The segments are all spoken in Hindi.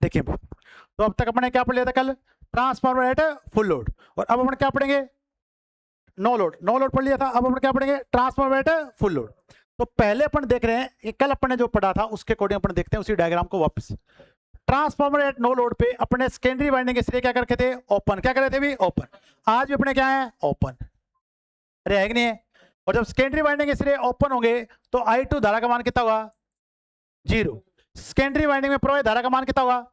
देखिए तो अब तक अपने क्या पढ़ लिया था कल, ट्रांसफार्मर एट फुल लोड, और अब अपन क्या पढ़ेंगे, नो लोड। नो लोड पढ़ लिया था, अब अपन क्या पढ़ेंगे, ट्रांसफार्मर एट फुल लोड। तो पहले अपन देख रहे हैं कि कल अपन ने जो पढ़ा था उसके अकॉर्डिंग अपन देखते हैं उसी डायग्राम को वापस। ट्रांसफार्मर एट नो लोड पे अपने सेकेंडरी वाइंडिंग के सिरे क्या करके थे, ओपन। क्या करे थे भी, ओपन। आज भी अपने क्या है, ओपन। अरे है कि नहीं है। और जब सेकेंडरी वाइंडिंग के सिरे ओपन होंगे तो I2 धारा का मान कितना होगा, 0। सेकेंडरी वाइंडिंग में प्रवाह धारा का मान कितना होगा,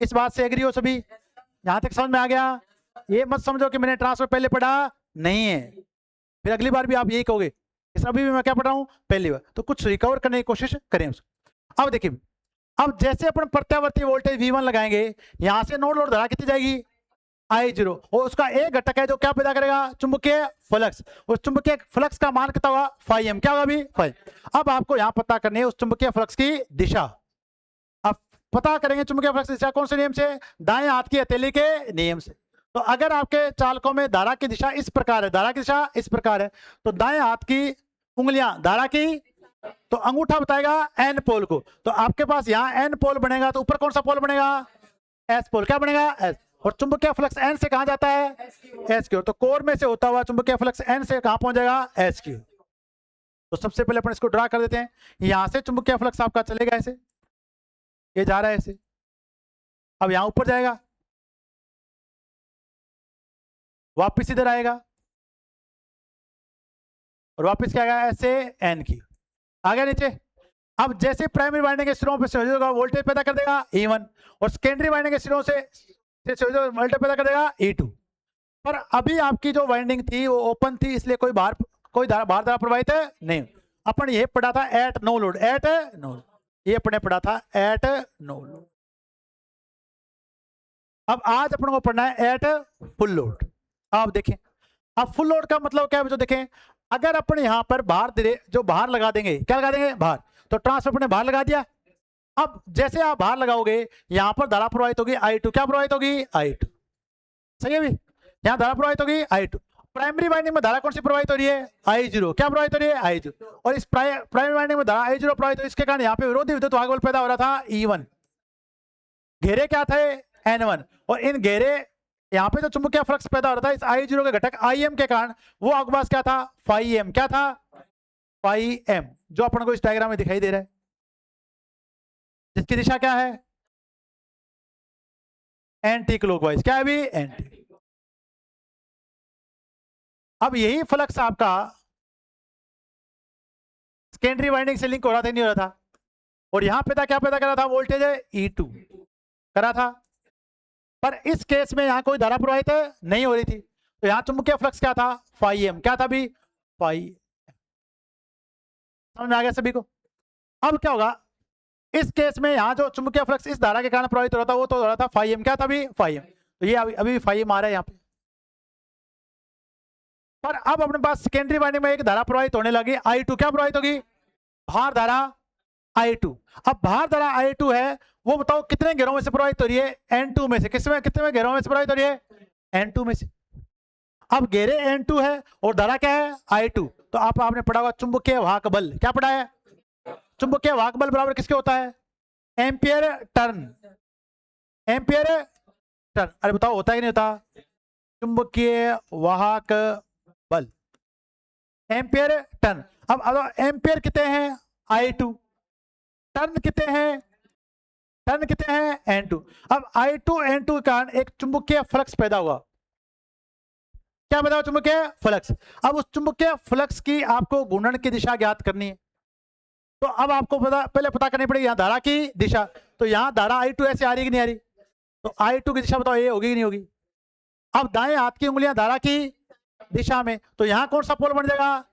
इस बात से एग्री हो सभी, यहां तक समझ में आ गया। ये मत समझो कि मैंने ट्रांसफर पहले पढ़ा नहीं है, फिर अगली बार भी आप यही कहोगे इस अभी भी मैं क्या पढ़ रहा हूं पहली बार, तो कुछ रिकवर करने की कोशिश करें उसको। अब देखिए, अब जैसे अपन प्रत्यावर्ती वोल्टेज V1 लगाएंगे, यहां से नो लोड धारा कितनी जाएगी, I0, और उसका एक घटक है जो क्या पैदा करेगा, चुंबकीय फ्लक्स। उस चुंबकीय फ्लक्स का मान कितना होगा, φm। क्या होगा अभी, φ। अब आपको यहां पता करनी है उस चुंबकीय फ्लक्स की दिशा। अब पता करेंगे चुंबकीय फ्लक्स की दिशा कौन से नियम से, दाएं हाथ की हथेली के नियम से। तो अगर आपके चालकों में धारा की दिशा इस प्रकार है, धारा की दिशा इस प्रकार है, तो दाएं हाथ की उंगलियां धारा की, तो अंगूठा बताएगा एन पोल को। तो आपके पास यहाँ एन पोल बनेगा, तो ऊपर कौन सा पोल बनेगा, एस पोल। क्या बनेगा, एस। और चुंबकीय फ्लक्स एन से कहां जाता है, एस की ओर। तो कोर में से होता हुआ चुंबकीय फ्लक्स एन से कहां पहुंच जाएगा, एस की ओर। तो सबसे पहले अपन इसको ड्रा कर देते हैं। यहां से चुंबकीय फ्लक्स आपका चलेगा ऐसे, ये जा रहा है ऐसे, अब यहां ऊपर जाएगा, वापिस इधर आएगा, और वापिस क्या आएगा, ऐसे एन की आगे नीचे। अब जैसे प्राइमरी वाइंडिंग के सिरों पे संयोजक वोल्टेज पैदा कर देगा E1, और सेकेंडरी वाइंडिंग के सिरों से संयोजक वोल्टेज पैदा कर देगा E2। पर अभी आपकी जो वाइंडिंग थी वो ओपन थी, इसलिए कोई बाहर धारा प्रवाहित है नहीं। अपन ये पढ़ा था at no load, at no load, ये अपने पढ़ा था एट नो लोड। अब आज अपन को पढ़ना है एट फुल लोड। आप देखें, अब फुल लोड का मतलब क्या है, जो देखें, अगर अपन यहां पर बाहर जो बाहर लगा देंगे, क्या लगा देंगे, बाहर, तो ट्रांसफर ने बाहर लगा दिया। अब जैसे आप बाहर लगाओगे, यहां पर धारा प्रवाहित होगी I2। क्या प्रवाहित होगी, I2। सही है भी, यहां धारा प्रवाहित होगी I2। प्राइमरी वाइंडिंग में धारा कौन सी प्रवाहित हो रही है, I0। क्या प्रवाहित हो रही है, I0। और इस प्राइमरी वाइंडिंग में धारा I0 प्रवाहित हो, इसके कारण यहाँ पे विरोधी विद्युत वाहक बल पैदा हो रहा था E1। घेरे क्या थे, N1, और इन घेरे यहाँ पे जो चुंबकीय फ्लक्स पैदा हो रहा था इस I0 के घटक Im के कारण, वो आपके पास क्या था, φm। क्या था, φm, जो अपन को इस डायग्राम में दिखाई दे रहा है, जिसकी दिशा क्या है, एंटी क्लॉकवाइज। क्या है भी, एंटी। अब यही फ्लक्स आपका सेकेंडरी वाइंडिंग से लिंक हो रहा था, नहीं हो रहा था, और यहां पे क्या पैदा कर रहा था, वोल्टेज है E2 करा था। पर इस केस में यहां कोई धारा प्रवाहित नहीं हो रही थी, तो यहां चुंबकीय फ्लक्स क्या था, φm। क्या था भी, φm। समझ में आ गया सभी को। अब क्या होगा, इस केस में यहां जो चुंबकीय फ्लक्स इस धारा के कारण प्रवाहित हो रहा था, वो तो हो रहा था φm। क्या था भी, φm। तो ये अभी φm आ रहा है यहाँ पे। पर अब अपने पास सेकेंडरी वाइंडिंग में एक धारा प्रवाहित होने लगी I2। क्या प्रवाहित होगी, बाहर धारा I2। अब बाहर धारा I2 है, वो बताओ कितने घेरों में से प्रवाहित हो रही है, N2 में से। कितने घेरों में से प्रवाहित हो रही है, N2 में से। अब घेरे N2 है और धारा क्या है, I2। तो आपने पढ़ा होगा चुंबकीय वाहक बल। क्या पढ़ा है, चुंबकीय वाहक बल बराबर किसके होता है, एम्पियर टर्न। एम्पियर टर्न, अरे बताओ होता है कि नहीं होता, चुंबकीय वाहक बल एम्पियर टर्न। अब एम्पियर कितने हैं, I2। टर्न कितने हैं, N2। अब I2 N2 के कारण एक चुंबकीय फ्लक्स पैदा हुआ। क्या पैदा हुआ, चुंबकीय फ्लक्स। अब उस चुंबकीय फ्लक्स की आपको घूर्णन की दिशा ज्ञात करनी है। तो अब आपको पहले पता करनी पड़ेगी यहाँ धारा की दिशा। तो यहाँ धारा I2 ऐसे आ रही कि नहीं आ रही, तो I2 की दिशा बताओ ये होगी कि नहीं होगी। अब दाएं हाथ की उंगलियां धारा की दिशा में, तो यहाँ कौन सा पोल बन जाएगा,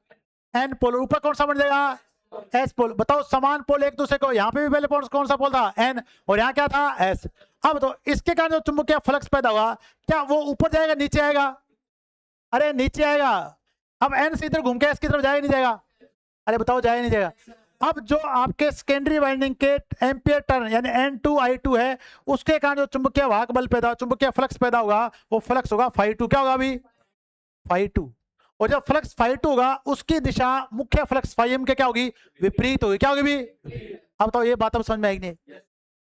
N पोल। ऊपर कौन सा बन जाएगा, S पोल। बताओ समान पोल एक दूसरे को, यहाँ पे भी पहले कौन सा पोल था, N, और यहाँ क्या था, S। अब तो इसके कारण जो चुंबकीय फ्लक्स पैदा हुआ, क्या वो ऊपर जाएगा नीचे आएगा, अरे नीचे आएगा। अब N से इधर घूम के S की तरफ जाएगा नहीं जाएगा, अरे बताओ जाएगा नहीं जाएगा। अब जो आपके सेकेंडरी वाइंडिंग के एम्पियर टर्न यानी N2 I2 है, उसके कारण जो चुंबकीय वाहक बल पैदा, चुंबकीय फ्लक्स पैदा होगा, वो फ्लक्स होगा φ2। क्या होगा अभी, φ2। और जब फ्लक्स φ2 होगा, उसकी दिशा मुख्य फ्लक्स φm के क्या होगी, विपरीत होगी। क्या होगी भी। अब तो ये बात अब समझ में आएगी नहीं।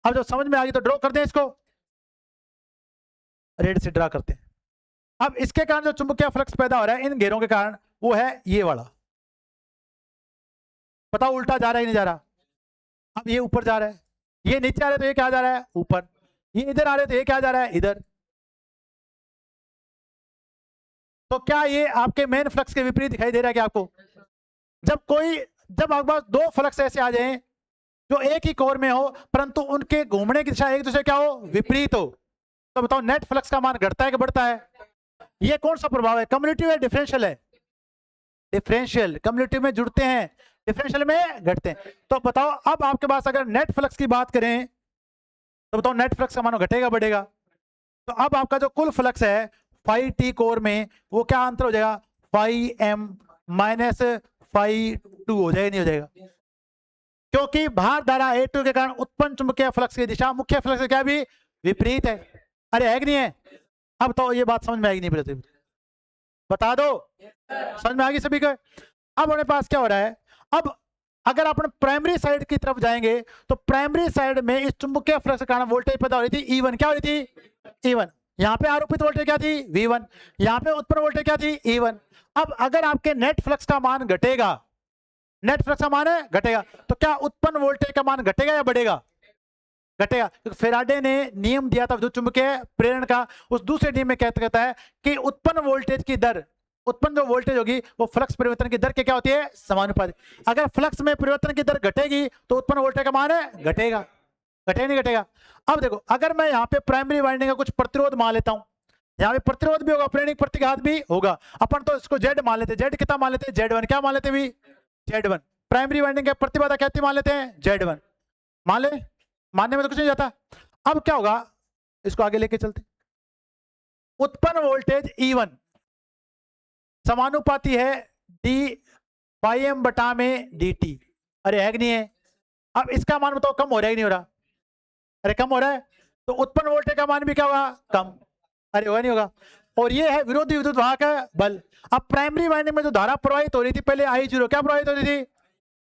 अब जब समझ में आ गई तो ड्रॉ कर दें इसको, रेड से ड्रा करते हैं। अब इसके कारण जो चुंबकीय फ्लक्स पैदा हो रहा है इन घेरों के कारण, वो है ये वाला। बताओ उल्टा जा रहा है नहीं जा रहा? अब ये ऊपर जा रहा है, ये नीचे आ रहा है तो ये क्या जा रहा है? ऊपर। ये इधर आ रहे तो ये क्या जा रहा है? इधर। तो क्या ये आपके मेन फ्लक्स के विपरीत दिखाई दे रहा है क्या आपको? जब आपके पास दो फ्लक्स ऐसे आ जाएं जो एक ही कोर में हो परंतु उनके घूमने की दिशा एक दूसरे क्या हो? विपरीत हो, तो बताओ नेट फ्लक्स का मान घटता है कि बढ़ता है? ये कौन सा प्रभाव है? कम्युनिटिव है डिफरेंशियल है? डिफरेंशियल। कम्युनिटिव में जुड़ते हैं, डिफरेंशियल में घटते हैं। तो बताओ अब आपके पास अगर नेट फ्लक्स की बात करें तो बताओ नेट फ्लक्स का मान घटेगा बढ़ेगा? तो अब आपका जो कुल फ्लक्स है फाई टी कोर में वो क्या अंतर हो जाएगा? Phi M minus phi two हो जाएगा, नहीं हो जाएगा? क्योंकि भार धारा A2 के कारण उत्पन्न चुंबकीय फ्लक्स की दिशा मुख्य फ्लक्स से क्या भी विपरीत है। अरे है कि नहीं है? अब तो ये बात समझ में आएगी नहीं? बता दो, समझ में आ गई सभी को? अब हमारे पास क्या हो रहा है, अब अगर अपन प्राइमरी साइड की तरफ जाएंगे तो प्राइमरी साइड में इस चुंबकीय फ्लक्स के कारण वोल्टेज पैदा हो रही थी E1। क्या हो रही थी? E1। यहाँ पे आरोपित वोल्टेज क्या थी? V1। यहाँ पे उत्पन्न वोल्टेज क्या थी? E1। अब अगर आपके नेट फ्लक्स का मान घटेगा, नेट फ्लक्स का मान घटेगा, तो क्या उत्पन्न वोल्टेज का मान घटेगा या बढ़ेगा? घटेगा। क्योंकि फेराडे ने नियम दिया था विद्युत चुंबकीय प्रेरण का, उस दूसरे नियम में कहता है कि उत्पन्न वोल्टेज की दर, उत्पन्न जो वोल्टेज होगी वो फ्लक्स परिवर्तन की दर के क्या होती है? समानुपाती। अगर फ्लक्स में परिवर्तन की दर घटेगी तो उत्पन्न वोल्टेज का मान घटेगा। घटेगा नहीं घटेगा? अब देखो अगर मैं यहाँ पे प्राइमरी वाइंडिंग का कुछ प्रतिरोध मान लेता हूँ, यहाँ पे प्रतिरोध भी होगा, प्रेरणिक प्रतिघात भी होगा। अपन तो इसको Z मान लेते, Z कितना मान लेते? Z1। क्या मान लेते भी? Z1। प्राइमरी वाइंडिंग का प्रतिबाधा क्या मान लेते हैं? Z1 मान ले, मानने में तो कुछ नहीं जाता। अब क्या होगा, इसको आगे लेके चलते। उत्पन्न वोल्टेज E1 समानुपाती है d बाई एम बटा में dt। अरे है कि नहीं है? अब इसका मान बताओ कम हो रहा है कि नहीं हो रहा? अरे कम हो रहा है, तो उत्पन्न वोल्टेज का मान भी क्या होगा? कम। अरे होगा नहीं होगा? और ये है विरोधी विद्युत वाहक बल। अब प्राइमरी वाइंडिंग में जो धारा प्रवाहित हो रही थी पहले I0, क्या प्रवाहित हो रही थी?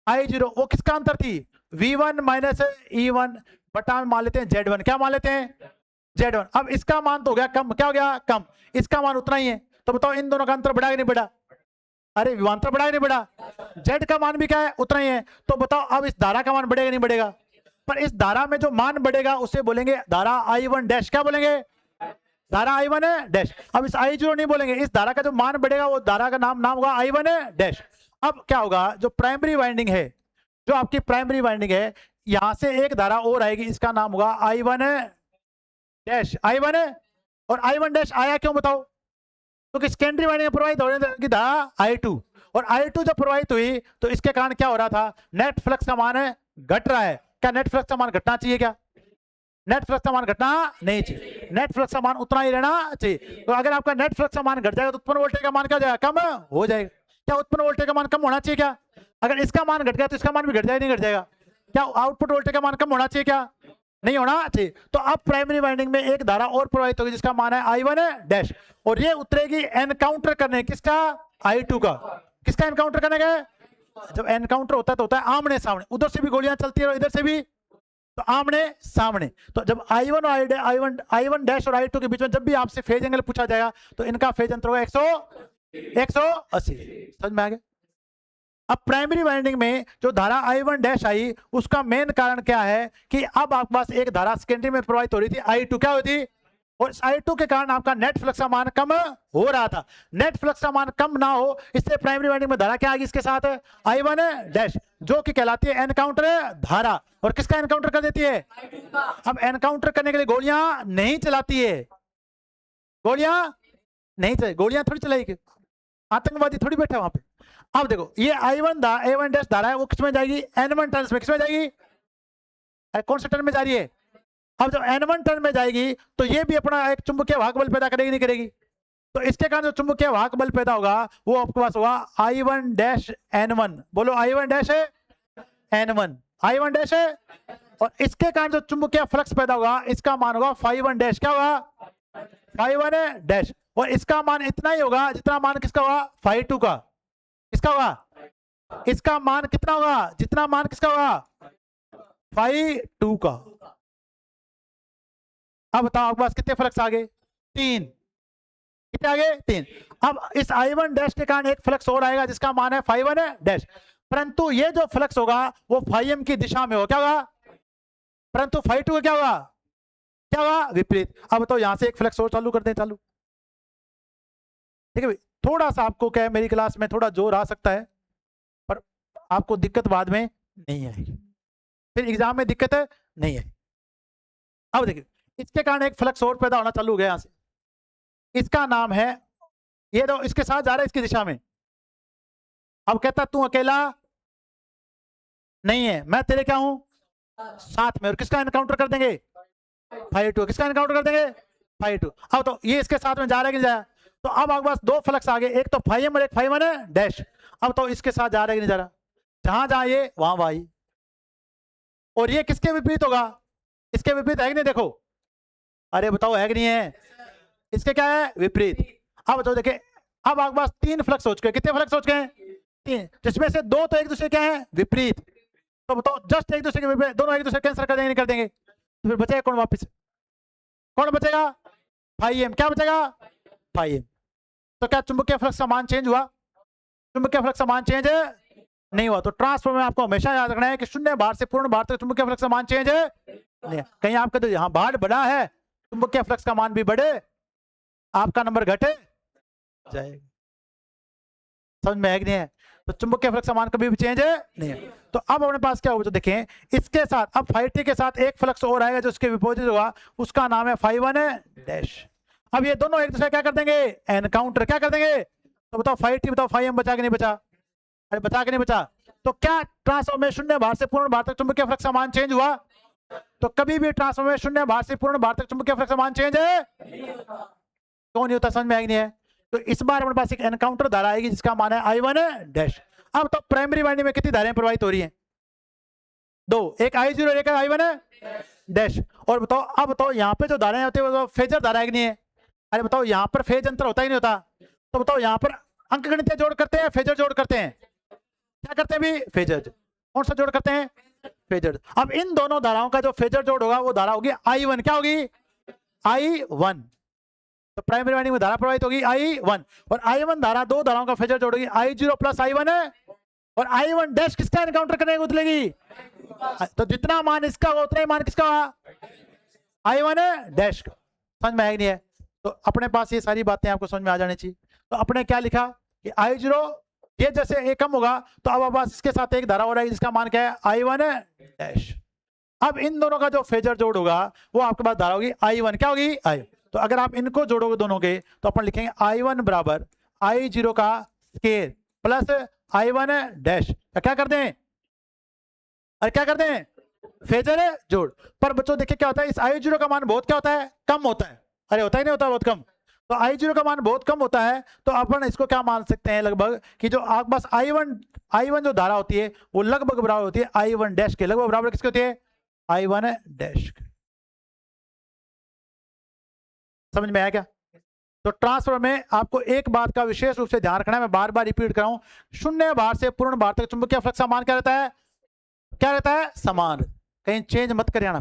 I0। वो किसका अंतर थी? V1 माइनस E1 बटा में मान लेते हैं Z1। क्या मान लेते हैं? Z1। अब इसका मान तो हो गया कम, क्या हो गया? कम। इसका मान उतना ही है, तो बताओ इन दोनों का अंतर बढ़ा कि नहीं बढ़ा? अरे विभवांतर बढ़ा कि नहीं बढ़ा? Z का मान भी क्या है? उतना ही है। तो बताओ अब इस धारा का मान बढ़ेगा नहीं बढ़ेगा? पर इस धारा में जो मान बढ़ेगा उसे बोलेंगे धारा I1 डैश। क्या बोलेंगे? धारा I1 डैश। अब इस I0 नहीं बोलेंगे, इस धारा का जो मान बढ़ेगा वो धारा का नाम होगा I1 डैश। अब क्या होगा, जो प्राइमरी वाइंडिंग है, जो आपकी प्राइमरी वाइंडिंग है, यहां से एक धारा और आएगी, इसका नाम होगा I1 डैश। I1 और I1 डैश आया क्यों बताओ? क्योंकि सेकेंडरी वाइंडिंग में प्रवाहित होने की धारा I2, और I2 जब प्रवाहित हुई तो इसके कारण क्या हो रहा था? नेट फ्लक्स का मान घट रहा है। क्या नेट फ्लक्स का मान घटना चाहिए? क्या नेट फ्लक्स का मान घटना नहीं चाहिए, नेट फ्लक्स का मान उतना ही रहना चाहिए। तो अगर आपका नेट फ्लक्स का मान घट जाएगा तो उत्पन्न वोल्टेज का मान क्या हो जाएगा? कम हो जाएगा। क्या उत्पन्न वोल्टेज का मान कम होना चाहिए? क्या अगर इसका मान घट गया तो इसका मान भी घट जाएगा नहीं घट जाएगा? क्या आउटपुट वोल्टेज का मान कम होना चाहिए? क्या नहीं होना चाहिए? तो अब प्राइमरी वाइंडिंग में एक धारा और प्रवाहित होगी जिसका मान है I1 डैश, और ये उतरेगी एनकाउंटर करने किसका? I2 का। किसका एनकाउंटर करने का? जब एनकाउंटर होता है तो होता है आमने सामने, उधर से भी गोलियां चलती है और इधर से भी, तो आमने सामने। तो जब I1 डैश और I2 के बीच में जब भी आपसे फेज एंगल पूछा जाएगा तो इनका फेज अंतर होगा 180। समझ में आ गया? अब प्राइमरी वाइंडिंग में जो धारा I1 डैश आई उसका मेन कारण क्या है कि अब आपके पास एक धारा सेकेंडरी में प्रवाहित हो रही थी I2, क्या होती? और I2 के कारण आपका नेट फ्लक्स का मान कम हो रहा था। नेट फ्लक्स का मान कम ना हो इसलिए प्राइमरी वाइंडिंग में धारा क्या आ गई इसके साथ? I1 डैश, जो कि कहलाती है एनकाउंटर धारा। और किसका एनकाउंटर कर देती है? अब एनकाउंटर करने के लिए गोलियां नहीं चलाती है, गोलियां नहीं चलाई, गोलियां थोड़ी चलाएगी, आतंकवादी थोड़ी बैठा वहां पे। अब देखो ये A1 डैश धारा है वो किसमें जाएगी? N1 टर्न्स में। किसमें जाएगी? कौन से टर्न में जा रही है? अब जब N1 टर्न में जाएगी तो ये भी अपना एक चुंबकीय वाहक बल पैदा करेगी नहीं करेगी? तो इसके कारण जो चुंबकीय वाहक बल पैदा होगा वो आपके पास होगा I1 डैश N1। बोलो I1 dash N1, I1 dash है। और इसके कारण जो चुंबकीय फ्लक्स पैदा होगा इसका मान होगा φ1 डैश। क्या होगा? φ1 डैश। और इसका मान इतना ही होगा जितना मान किसका होगा? φ2 का। किसका होगा? इसका मान कितना होगा? जितना मान किसका होगा? φ2 का। अब बताओ आपके पास कितने फ्लक्स आ गए? 3। कितने आ गए? 3। अब इस I1 डैश के कारण एक फ्लक्स और आएगा जिसका मान है φ1 डैश, परंतु ये जो फ्लक्स होगा वो φm की दिशा में हो, क्या होगा? परंतु φ2 का क्या होगा? क्या होगा? विपरीत। अब तो यहां से एक फ्लक्स और चालू कर दें, चालू। ठीक है भाई, थोड़ा सा आपको क्या है, मेरी क्लास में थोड़ा जोर आ सकता है, पर आपको दिक्कत बाद में नहीं आएगी, फिर एग्जाम में दिक्कत नहीं है। अब देखिए, इसके कारण एक फ्लक्स और पैदा होना चालू हो गया यहां से, इसका नाम है, ये दो इसके साथ जा रहा है इसकी दिशा में। अब कहता तू अकेला नहीं है, मैं तेरे क्या हूं? साथ में। और किसका एनकाउंटर कर देंगे? φ2। किसका एनकाउंटर कर देंगे? φ2। अब तो ये इसके साथ में जा रहा है कि नहीं जा रहा? तो अब आपके पास दो फ्लक्स आ गए, एक तो φm और एक φ1 डैश। अब तो इसके साथ जा रहा है कि नहीं जा रहा? जहां जहां ये वहां वाई। और ये किसके विपरीत होगा? इसके विपरीत है कि नहीं? देखो, अरे बताओ है कि नहीं है? इसके क्या है? विपरीत। अब बताओ, देखिए अब आपके पास 3 फ्लक्स हो चुके हैं। कितने फ्लक्स हो चुके हैं? 3, जिसमें से 2 तो एक दूसरे क्या है? विपरीत। तो बताओ, जस्ट एक दूसरे के विपरीत, दोनों एक दूसरे कैंसिल कर देंगे, नहीं कर देंगे? तो फिर बचेगा कौन वापस? कौन बचेगा? φm। क्या बचेगा? φm। तो क्या चुंबकीय फ्लक्स का मान चेंज हुआ? चुंबकीय फ्लक्स का मान चेंज नहीं हुआ। तो ट्रांसफर में आपको हमेशा याद रखना है कि शून्य भार से पूर्ण भार तक चुंबकीय फ्लक्स का मान चेंज नहीं। कहीं आपका तो यहाँ भार बढ़ा है, चुंबकीय फ्लक्स का मान भी बढ़े, आपका नंबर घटे जाएगा। समझ में है कि नहीं है? तो चुंबकीय फ्लक्स का मान कभी भी चेंज नहीं है। तो अब अपने पास क्या होगा? तो देखें, इसके साथ अब φt के साथ एक फ्लक्स और आएगा जो उसके विपरीत होगा, उसका नाम है φ1 डैश। अब ये दोनों एक दूसरे क्या कर देंगे? एनकाउंटर। क्या कर देंगे? तो बताओ φt, बताओ φm बचा कि नहीं बचा? अरे बचा कि नहीं बचा? तो क्या ट्रांसफॉर्म में शून्य भार से पूर्ण भार तक चुंबकीय फ्लक्स का मान चेंज हुआ? तो कभी भी ट्रांसफॉर्म में शून्य भार से पूर्ण भार तक चुंबकीय फ्लक्स का मान चेंज है? क्यों नहीं होता? समझ में आएगी नहीं है? तो इस बार हमारे पास एक एनकाउंटर धारा आएगी जिसका मान है I1 डैश। अब तो प्राइमरी वाइंडिंग में कितनी धाराएं प्रवाहित हो रही हैं? 2, एक I0 और एक I1 डैश। और बताओ, अब बताओ यहाँ पे जो धाराएं होती है वो फेजर धारा है कि नहीं है? अरे बताओ, यहाँ पर फेज अंतर होता ही नहीं होता? तो बताओ, यहाँ पर अंकगणितीय जोड़ करते हैं, फेजर जोड़ करते हैं? क्या करते हैं भी? फेजर। कौन सा जोड़ करते हैं? फेजर। अब इन दोनों धाराओं का जो फेजर जोड़ होगा वो धारा होगी I1। क्या होगी? I1। तो प्राइमरी वाइंडिंग में धारा प्रवाहित होगी I1, और I1 धारा दो धाराओं का फेजर जोड़ होगी I0 प्लस I1 है, और I1 डैश किसका एनकाउंटर करने को उतलेगी? तो जितना मान इसका होगा उतना ही मान किसका होगा? I1 डैश का। समझ में आएगी नहीं है? तो अपने पास ये सारी बातें आपको समझ में आ जानी चाहिए। तो अपने क्या लिखा कि I0 ये जैसे ये कम होगा तो अब पास इसके साथ एक धारा हो रहा है जिसका मान क्या है? I1 dash. अब इन दोनों का जो फेजर जोड़ होगा वो आपके पास धारा होगी I1। क्या होगी? I। तो अगर आप इनको जोड़ोगे दोनों के तो अपन लिखेंगे I1 बराबर I0 का स्केयर प्लस I1 डैश। क्या कर दें? अरे क्या कर दें? फेजर है जोड़। पर बच्चों देखिए क्या होता है, इस I0 का मान बहुत क्या होता है? कम होता है। अरे होता ही नहीं होता, बहुत कम। तो I0 का मान बहुत कम होता है, तो अपन इसको क्या मान सकते हैं लगभग कि जो आपके पास I1 जो धारा होती है वो लगभग बराबर होती है I1 डैश के। लगभग बराबर किसके होती है? I1 dash. समझ में आया क्या? तो ट्रांसफर में आपको एक बात का विशेष रूप से ध्यान रखना है, मैं बार बार रिपीट कर रहा हूं, शून्य भार से पूर्ण भार तक चुंबकीय फ्लक्स का मान क्या रहता है? क्या रहता है? समान। कहीं चेंज मत करिए ना,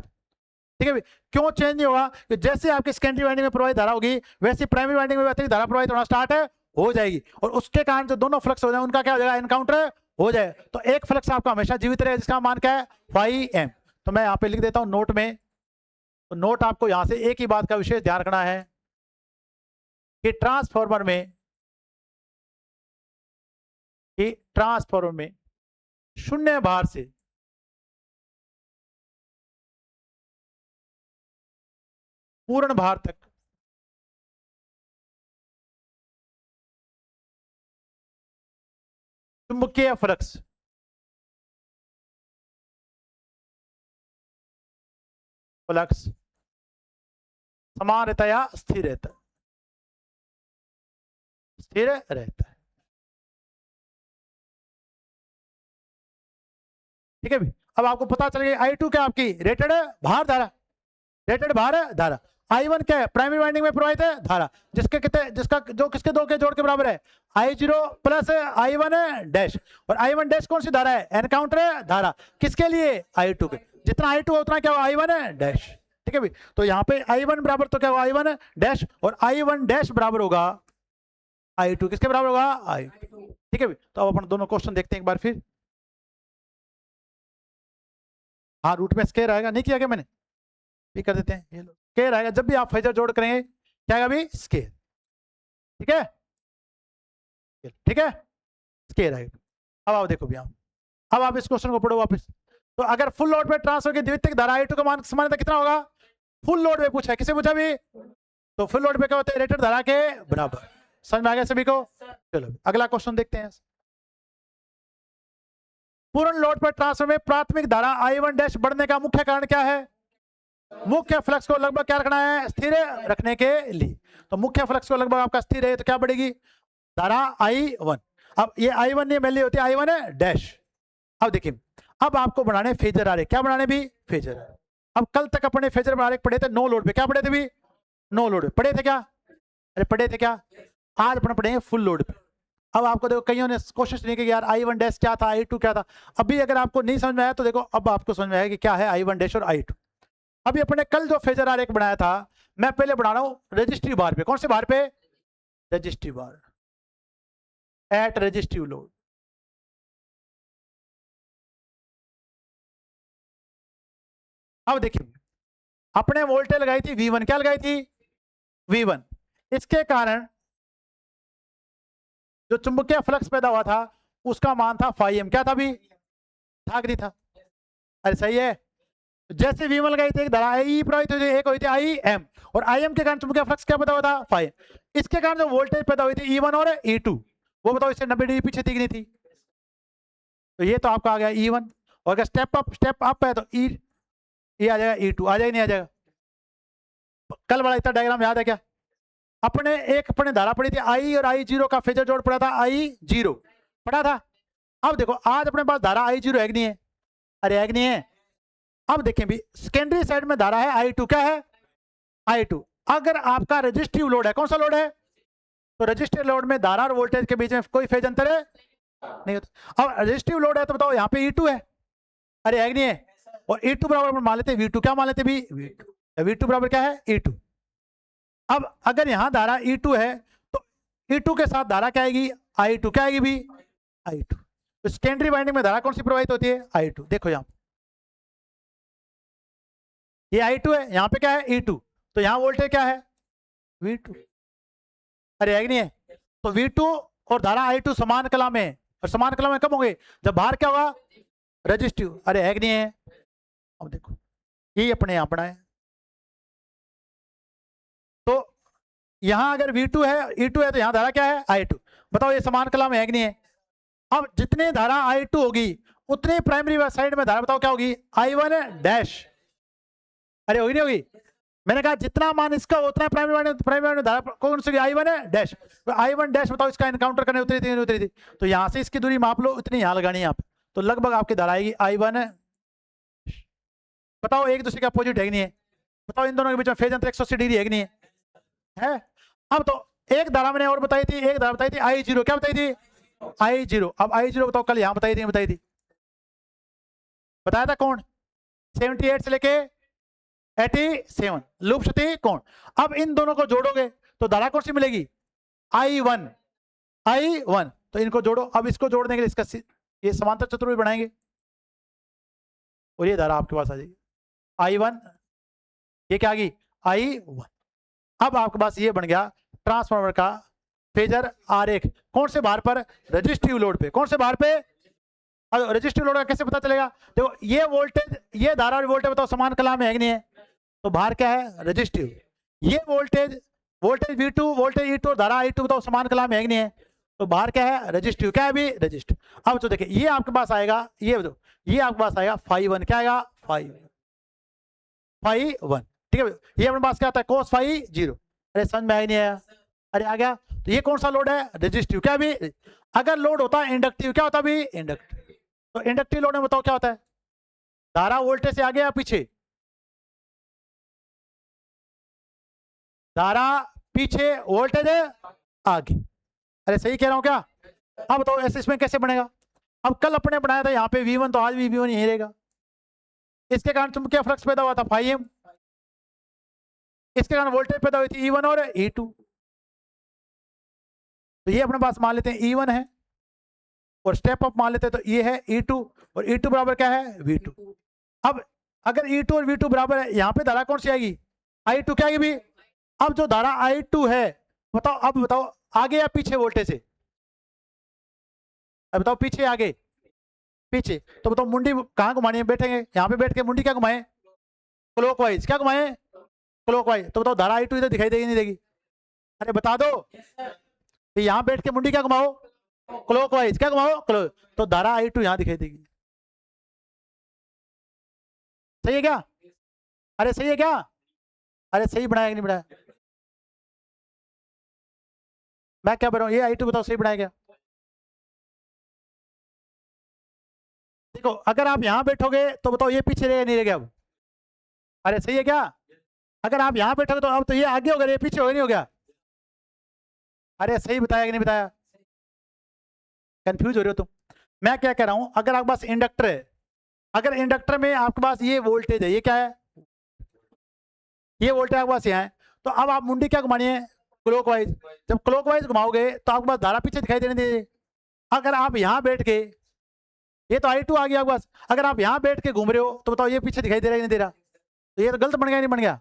ठीक है? क्यों चेंज नहीं होगा? कि जैसे आपकी सेकेंडरी वाइंडिंग में प्रवाहित धारा होगी वैसे प्राइमरी वाइंडिंग में अतिरिक्त धारा प्रवाहित होना स्टार्ट हो जाएगी, और उसके कारण जो दोनों फ्लक्स हो जाए उनका क्या हो जाएगा? एनकाउंटर हो जाए। तो एक फ्लक्स आपका हमेशा जीवित रहेगा जिसका मान क्या है? φm। तो मैं यहाँ पे लिख देता हूँ नोट में। तो नोट आपको यहां से एक ही बात का विशेष ध्यान रखना है कि ट्रांसफार्मर में शून्य भार से पूर्ण भार तक चुंबकीय फ्लक्स समान रहता है या स्थिर रहता है? स्थिर रहता है। ठीक है भी? अब आपको पता चल गया I2 क्या आपकी रेटेड भार धारा, रेटेड भार धारा। I1 क्या है? प्राइमरी वाइंडिंग में प्रवाहित है धारा, जिसका जो किसके दो के जोड़ के बराबर है? I0 plus I1 dash. और I1 डैश कौन सी धारा है? एनकाउंटर धारा। किसके लिए? I2 के। जितना I2 उतना क्या हो? I1 dash. ठीक है भाई। तो यहाँ पे I1 बराबर तो क्या होगा I1 डैश, और I1 डैश बराबर होगा I2, किसके बराबर होगा I2, ठीक है भाई। तो अब अपन दोनों क्वेश्चन देखते हैं एक बार फिर। हाँ रूट में स्केयर आएगा, नहीं किया क्या मैंने, भी कर देते हैं, ये लो स्केयर आएगा जब भी आप फेजर जोड़ करेंगे, क्या आएगा भाई स्केयर, ठीक है ठीक है, स्केयर आएगा। अब आप देखो भैया, अब आप इस क्वेश्चन को पढ़ो वापस। तो अगर फुल लोड पे ट्रांसफर की द्वितीयक धारा I2 का मान समानता कितना होगा, फुल लोड पे पूछा है, किसे पूछा भी, तो फुल लोड पे क्या होता है रेटेड धारा के बराबर। समझ में आ गया सभी को, चलो अगला क्वेश्चन देखते हैं। पूर्ण लोड पर ट्रांसफर में प्राथमिक धारा I1 डैश बढ़ने का मुख्य कारण क्या है, मुख्य फ्लक्स को लगभग क्या रखना है, स्थिर रखने के लिए। तो मुख्य फ्लक्स को लगभग आपका स्थिर है तो क्या बढ़ेगी धारा I1। अब ये I1 नहीं वैल्यू होती है I1 डैश। अब देखिए अब आपको बनाने फेजर आ रहे, क्या बनाने भी फेजर। अब कल तक अपने फेजर बना रहे पढ़े थे नो लोड पे, क्या पढ़े थे भी नो लोड पे पढ़े थे क्या, अरे पढ़े थे क्या, आज अपन पढ़ेंगे फुल लोड पे। अब आपको देखो कईयों ने कोशिश नहीं की कि यार I1 डैश क्या था I2 क्या था, अभी अगर आपको नहीं समझ में आया तो देखो अब आपको समझ में आया कि क्या है I1 डैश और I2। अभी अपने कल जो फेजर आरेख बनाया था, मैं पहले बना रहा हूं रजिस्ट्री बार पे, कौन से बार पे, रजिस्ट्री बार एट रजिस्ट्री लोड। अब देखिए अपने वोल्टेज लगाई थी V1, क्या लगाई थी V1, इसके कारण जो चुंबकीय फ्लक्स पैदा हुआ था उसका मान था φm, क्या था भी था कि नहीं था, अरे सही है। जैसे V1 लगाई थी एक धारा I प्रवाहित हुई थी, एक हुई थी IM, और IM के कारण चुंबकीय फ्लक्स क्या पैदा हुआ था φm, इसके कारण जो वोल्टेज पैदा हुई थी E1 और E2, वो बताओ इससे 90 डिग्री पीछे थी कि नहीं थी। तो ये तो आपका आ गया E1, और अगर स्टेप अप है तो ये आ जाएगा E2, आ जाएगा नहीं आ जाएगा। कल वाला इतना डायग्राम याद है क्या, अपने धारा पड़ी थी I और I0 का फेजर जोड़ पड़ा था I0 पड़ा था। अब देखो आज अपने पास धारा I0 है कि नहीं है, अरे है कि नहीं है। अब देखें भी सेकेंडरी साइड में धारा है I2, क्या है I2। अगर आपका रजिस्टिव लोड है, कौन सा लोड है, तो रजिस्टिव लोड में धारा और वोल्टेज के बीच में कोई फेज अंतर है नहीं होता। अब रजिस्टिव लोड है तो बताओ यहाँ पे E2 है, अरे है कि नहीं है, और E2 बराबर मान लेते V2, क्या मान लेते भी V2 बराबर क्या है E2। अब अगर यहां धारा E2 है तो E2 के साथ धारा क्या आएगी I2, क्या आएगी भी I2। तो सेकेंडरी वाइंडिंग में धारा कौन सी प्रवाहित होती है I2। देखो यहां ये I2 है, यहां पे क्या है E2, तो यहां वोल्टेज क्या है V2, अरे है कि नहीं है। तो V2 और धारा I2 समान कला में, और समान कला में कब होंगे जब बाहर क्या होगा रजिस्टिव, अरे है कि नहीं है। अब देखो ये अपने यहां पड़ा है, तो यहां अगर V2 है E2 है तो यहां धारा क्या है I2, बताओ ये समान कला में है कि नहीं है। अब जितनी धारा I2 होगी उतनी प्राइमरी साइड में धारा बताओ क्या होगी I1 डैश, अरे होगी नहीं होगी, मैंने कहा जितना मान इसका उतना प्राइमरी में धारा कौन सी I1 डैश, तो I1 डैश बताओ इसका एनकाउंटर करने उतरी थी, तो यहां से इसकी दूरी माप लो, इतनी यहां लगानी है आप, तो लगभग आपकी धारा आएगी I1। बताओ एक दूसरे का अपोजिट है कि नहीं है, बताओ इन दोनों के बीच में फेज अंतर 180 डिग्री है कि नहीं है। अब तो एक धारा मैंने और बताई थी, एक धारा बताई थी I0, क्या बताई थी I0। अब I0 बताओ कल यहां बताई थी बताया था कौन 78 से लेके 87 लूप क्षति कौन। अब इन दोनों को जोड़ोगे तो धारा कौन सी मिलेगी I1, तो इनको जोड़ो। अब इसको जोड़ने के लिए इसका ये समांतर चतुर्भुज बनाएंगे और ये धारा आपके पास आ जाएगी I1, ये क्या आ गई I1। अब आपके पास ये बन गया ट्रांसफार्मर का फेजर आरेख, कौन से भार पर रजिस्टिव लोड पे, कौन से भार पे, रजिस्टिव लोड का कैसे पता चलेगा, देखो ये वोल्टेज ये धारा और वोल्टेज बताओ समान कला में है कि नहीं है, तो भार क्या है रजिस्टिव। ये वोल्टेज V2 वोल्टेज E2 धारा I2 बताओ समान कला में है कि नहीं है, तो भार क्या है रजिस्टिव, क्या है भी रजिस्टिव। अब तो देखिए ये आपके पास आएगा, ये आपके पास आएगा φ1, क्या आएगा φ1, ठीक है। ये अपने पास क्या आता है cos φ0, अरे समझ में आया नहीं आया, अरे आ गया। तो ये कौन सा लोड है रजिस्टिव, क्या भी अगर लोड होता है इंडक्टिव, क्या होता है भी इंडक्टिव, तो इंडक्टिव लोड में बताओ क्या होता है धारा वोल्टेज से आगे या पीछे, धारा पीछे वोल्टेज आगे, अरे सही कह रहा हूं क्या। अब बताओ ऐसे इसमें कैसे बनेगा, अब कल अपने बनाया था यहाँ पे V1, तो आज भी V1 यही रहेगा, इसके कारण चुंबकीय फ्लक्स पैदा हुआ था φm, इसके कारण वोल्टेज पैदा हुई थी E1 और E2। तो ये अपने पास मान लेते हैं E1 है, और स्टेप अप मान लेते हैं तो ये है E2, और E2 बराबर क्या है V2। अब अगर E2 और V2 बराबर है, यहाँ पे धारा कौन सी आएगी? I2 क्या आएगी भी? अब जो धारा I2 है, बताओ, अब बताओ आगे या पीछे वोल्टेज से? अब बताओ पीछे आगे? पीछे। तो बताओ मुंडी कहाँ घुमानी है? बैठेंगे यहाँ पे, बैठ के मुंडी क्या घुमाए? क्लॉकवाइज। क्या घुमाए? क्लॉकवाइज। तो बताओ धारा I2 इधर दिखाई देगी नहीं देगी? अरे बता दो। यहाँ बैठ के मुंडी क्या घुमाओ? क्लॉकवाइज। क्या घुमाओ? क्लॉक। तो धारा I2 यहाँ दिखाई देगी। सही है क्या? अरे सही है क्या? अरे सही बनाया कि नहीं बनाया? मैं क्या बोल रहा हूँ, ये I2 बताओ सही बनाया क्या? देखो अगर आप यहां बैठोगे तो बताओ ये पीछे रहेगा नहीं रहेगा अब? अरे सही है क्या? अगर आप यहां बैठोगे तो अब तो ये आगे हो गया, ये पीछे हो गया नहीं हो गया? अरे सही बताया कि नहीं बताया? कंफ्यूज हो रहे हो तुम। मैं क्या कह रहा हूं, अगर आपके पास इंडक्टर है, अगर इंडक्टर में आपके पास ये वोल्टेज है, ये क्या है? ये वोल्टेज आपके पास यहाँ है, तो अब आप मुंडी क्या घुमानी है? क्लॉकवाइज। जब क्लॉकवाइज घुमाओगे तो आपके पास धारा पीछे दिखाई देने दीजिए। अगर आप यहाँ बैठ के, ये तो I2 आ गया आपके पास, अगर आप यहाँ बैठ के घूम रहे हो तो बताओ ये पीछे दिखाई दे रहा है नहीं दे रहा? तो ये तो गलत बन गया नहीं बन गया?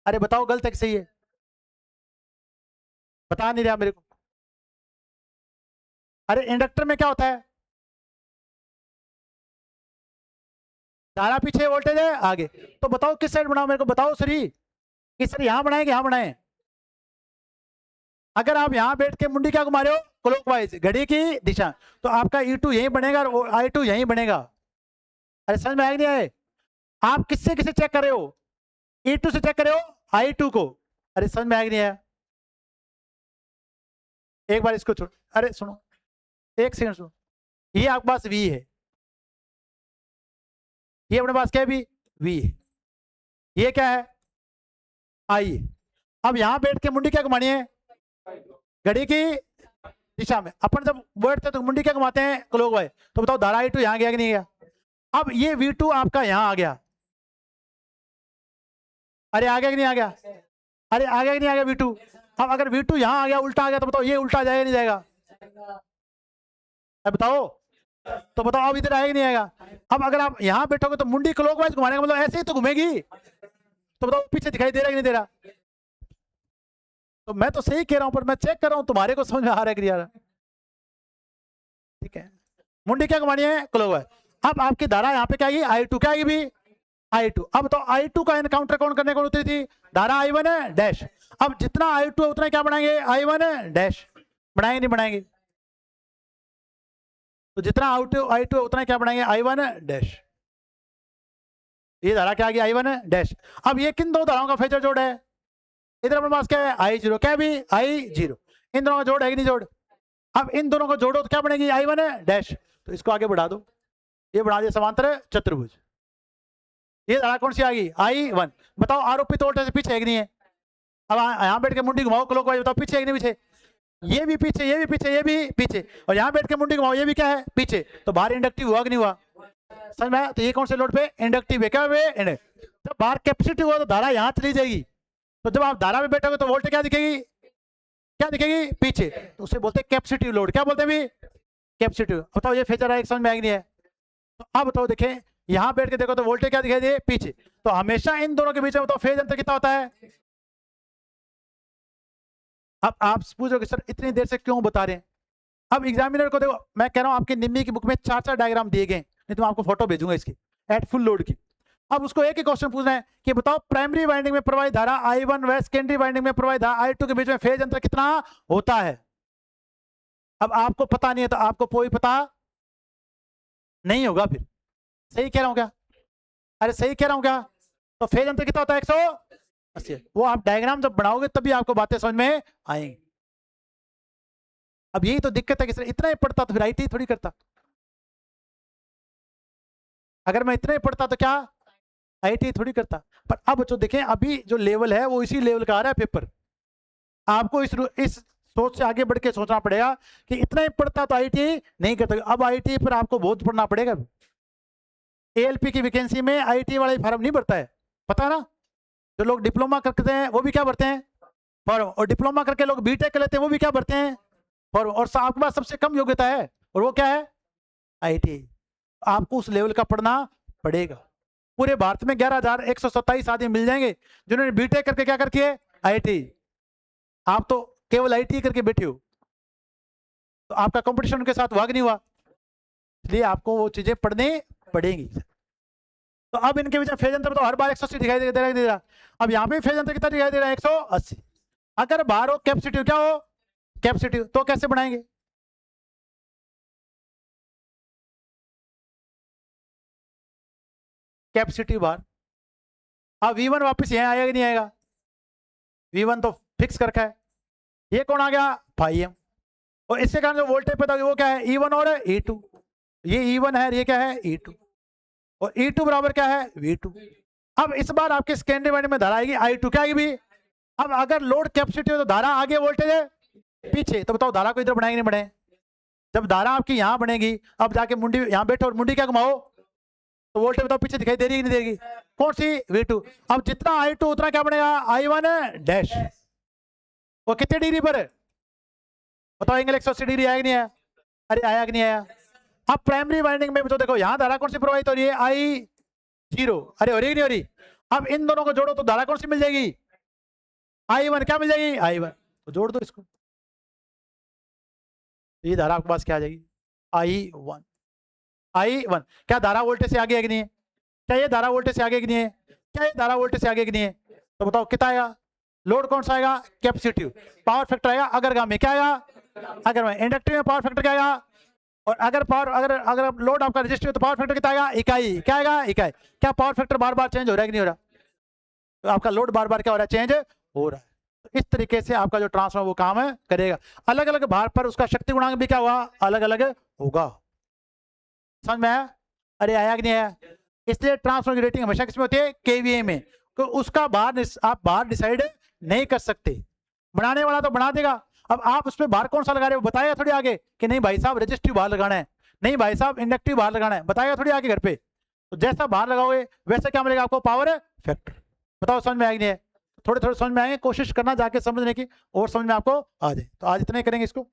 अरे बताओ गलत है कि सही है? बता नहीं रहा मेरे को। अरे इंडक्टर में क्या होता है? धारा पीछे, वोल्टेज है आगे। तो बताओ किस साइड बनाओ, मेरे को बताओ सही। किस साइड, यहाँ बनाए कि यहाँ बनाए? अगर आप यहाँ बैठ के मुंडी क्या घुमा रहे हो? क्लॉकवाइज, घड़ी की दिशा। तो आपका E2 यहीं बनेगा और I2 यहीं बनेगा। अरे समझ में आया नहीं आए? आप किससे किसे चेक कर रहे हो? E2 से चेक कर रहे हो I2 को। अरे समझ में आया नहीं आया? एक बार इसको छोड़, अरे सुनो, एक सेकंड सुनो। ये आपके पास V है, ये अपने पास क्या है? भी V है। ये क्या है? I है। अब यहां बैठ के मुंडी क्या घुमानी है? घड़ी की दिशा में। अपन जब बैठते तो मुंडी क्या घुमाते हैं? क्लॉकवाइज। तो बताओ धारा I2 यहां गया कि नहीं गया? अब ये V2 आपका यहां आ गया। अरे आ गया कि नहीं आ गया? अरे आ गया कि नहीं आ गया V2? अब अगर V2 यहां आ गया, उल्टा आ गया, तो बताओ ये उल्टा जाएगा नहीं जाएगा? अब बताओ, तो बताओ अब इधर आएगा नहीं आएगा? अब अगर आप यहां बैठोगे तो मुंडी क्लॉकवाइज घुमाने का मतलब ऐसे ही तो घूमेगी। तो बताओ पीछे दिखाई दे रहा है कि नहीं दे रहा? तो मैं तो सही कह रहा हूं, पर मैं चेक कर रहा हूं तुम्हारे को समझ में आ रहा है कि यार? ठीक है, मुंडी क्या घुमानी है? क्लॉकवाइज। अब आपकी धारा यहाँ पे क्या आएगी? I2 क्या आएगी भी? I2। अब तो I2 का एनकाउंटर कौन करने को उतरी थी? धारा I1 है डैश। अब जितना I2 है उतना क्या बनाएंगे? I1 है डैश। बनाएंगे नहीं बनाएंगे? तो जितना I2 है उतना क्या बनाएंगे? I1 है डैश। ये धारा क्या आ गई? I1 है डैश। अब ये किन दो धाराओं का फेजर जोड़ है? इधर अपने पास क्या है? I0। क्या भी? I0। इन दोनों का जोड़ है कि नहीं जोड़? अब इन दोनों को जोड़ो तो क्या बनेगी? I1 है डैश। तो इसको आगे बढ़ा दो, ये बढ़ा दिया समांतर चतुर्भुज। ये धारा कौन सी आ गई? I1। बताओ आरोपित वोल्टेज से पीछे है कि नहीं है? अब यहाँ बैठ के मुंडी घुमाओ क्लॉकवाइज, बताओ पीछे है कि नहीं पीछे? ये भी पीछे, ये भी पीछे, ये भी पीछे, और यहाँ बैठ के मुंडी घुमाओ, ये भी क्या है? पीछे। तो बाहर इंडक्टिव हुआ कि नहीं हुआ? समझ में आया? तो ये कौन से लोड पे? इंडक्टिव है। क्या है? जब बाहर कैपेसिटिव हुआ तो धारा यहाँ चली जाएगी। तो जब आप धारा में बैठोगे तो वोल्टेज क्या दिखेगी? क्या दिखेगी? पीछे। तो उसे बोलते हैं कैपेसिटिव लोड। क्या बोलते हैं भी? कैपेसिटिव। बताओ ये फेजर है, समझ में आएगी नहीं है? तो अब बताओ देखें, यहां बैठ के देखो तो वोल्टेज क्या दिखाई दे? पीछे। तो हमेशा इन दोनों के बीच में बताओ फेज अंतर कितना होता है? अब आप पूछोगे सर इतनी देर से क्यों बता रहे हैं? अब एग्जामिनर को देखो, मैं कह रहा हूं आपकी निम्मी की बुक में 4-4 डायग्राम दिए गए, नहीं तो मैं आपको फोटो भेजूंगा इसकी एट फुल लोड की। अब उसको एक ही क्वेश्चन पूछना है कि बताओ प्राइमरी वाइंडिंग में प्रवाहित धारा I1 व सेकेंडरी वाइंडिंग में प्रवाहित धारा I2 के बीच में फेज अंतर कितना होता है? अब आपको पता नहीं है तो आपको कोई पता नहीं होगा फिर। सही कह रहा हूं क्या? अरे सही कह रहा हूं क्या? तो फेज अंतर कितना होता है? 180। वो आप डायग्राम जब बनाओगे तभी आपको बातें समझ में आएंगी। अब यही तो दिक्कत है कि सर इतना ही पढ़ता तो फिर IT थोड़ी करता। अगर मैं इतना ही पढ़ता तो क्या IT थोड़ी करता। पर अब जो देखें अभी जो लेवल है वो इसी लेवल का आ रहा है पेपर। आपको इस सोच से आगे बढ़ के सोचना पड़ेगा कि इतना ही पढ़ता तो IT नहीं करता। अब IT पर आपको बहुत पढ़ना पड़ेगा। ALP की वैकेंसी में IT वाला फॉर्म नहीं भरता है, पता है ना? जो लोग डिप्लोमा करते हैं वो भी क्या भरते हैं, फॉर्म। और डिप्लोमा करके लोग बीटेक कर लेते हैं वो भी क्या भरते हैं, फॉर्म। और आपके पास सबसे कम योग्यता है और वो क्या है, IIT। आपको उस लेवल का पढ़ना पड़ेगा। पूरे भारत में 11,127 आदमी मिल जाएंगे जिन्होंने बीटेक करके क्या करके IIT। आप तो केवल IIT करके बैठे हो, तो आपका कंपटीशन उनके साथ हुआ कि नहीं हुआ, इसलिए आपको वो चीजें पढ़नी पड़ेंगी। तो अब इनके बीच में फेज अंतर तो हर बार 180 दिखाई दे रहा। अब यहाँ पे फेज अंतर कितना दिखाई दे रहा है, 180। अगर बाहर हो कैपेसिटिव, क्या हो कैपेसिटिव, तो कैसे बनाएंगे, कैपेसिटिव बाहर। अब V1 वापस यहाँ आएगा कि नहीं आएगा, V1 तो फिक्स कर रखा है। ये कौन आ गया, φm। और इसके कारण जो वोल्टेज पैदा होगी वो क्या है, E1 और E2। ये E1 है, ये क्या है E2, और E2 बराबर क्या है V2। अब इस बार आपके सेकेंडरी वाइंडिंग में धारा आएगी I2, क्या आएगी भी। अब अगर लोड कैपेसिटी हो तो धारा आगे, वोल्टेज है पीछे, तो बताओ धारा को इधर बढ़ाएंगे नहीं बढ़ाए। जब धारा आपकी यहाँ बढ़ेगी, अब जाके मुंडी यहाँ बैठो और मुंडी क्या घुमाओ, तो वोल्टेज बताओ पीछे दिखाई दे रही है नहीं देगी, कौन सी V2। अब जितना I2 उतना क्या बनेगा I1 डैश। वो कितने डिग्री पर है बताओ, एंगल 180 डिग्री आया कि नहीं आया, अरे आया कि नहीं आया। अब प्राइमरी वाइंडिंग में तो देखो यहाँ धारा कौन सी प्रवाहित हो रही है, I0, अरे हो रही नहीं हो रही। अब इन दोनों को जोड़ो तो धारा कौन सी मिल जाएगी, I1, क्या मिल जाएगी I1, तो जोड़ दो इसको, ये धारा आपके पास क्या आ जाएगी I1। I1 क्या धारा वोल्टेज से आगे है कि नहीं है, क्या ये धारा वोल्टेज से आगे कि नहीं है, क्या ये धारा वोल्टेज से आगे कि नहीं है, तो बताओ कितना आएगा, लोड कौन सा आएगा कैपेसिटिव, पावर फैक्टर आएगा अग्रगामी, क्या आएगा अग्रगामी। इंडक्टिव में पावर फैक्टर क्या आएगा, और अगर पावर अगर लोड आपका रेजिस्टिव तो पावर फैक्टर कितना आएगा इकाई, क्या आएगा इकाई। क्या पावर फैक्टर बार बार चेंज हो रहा है कि नहीं हो रहा, तो आपका लोड बार बार क्या हो रहा है, चेंज हो रहा है। तो इस तरीके से आपका जो ट्रांसफार्मर वो काम करेगा। अलग अलग भार पर उसका शक्ति गुणांक भी क्या हुआ, अलग अलग होगा। समझ में आया, अरे आया कि नहीं आया। इसलिए ट्रांसफार्मर की रेटिंग हमेशा किसमें होती है, KVA में। तो उसका बाहर आप बाहर डिसाइड नहीं कर सकते, बनाने वाला तो बना देगा। अब आप उसमें बाहर कौन सा लगा रहे हो बताएगा थोड़ी आगे कि नहीं भाई साहब रेजिस्टिव बाहर लगाना है, नहीं भाई साहब इंडक्टिव बाहर लगाना है, बताएगा थोड़ी आगे घर पे। तो जैसा बाहर लगाओगे वैसे क्या मिलेगा आपको, पावर फैक्टर। बताओ समझ में आएगी नहीं है, थोड़े थोड़े समझ में आएंगे, कोशिश करना जाके समझने की और समझ में आपको आ जाए। तो आज इतने करेंगे इसको।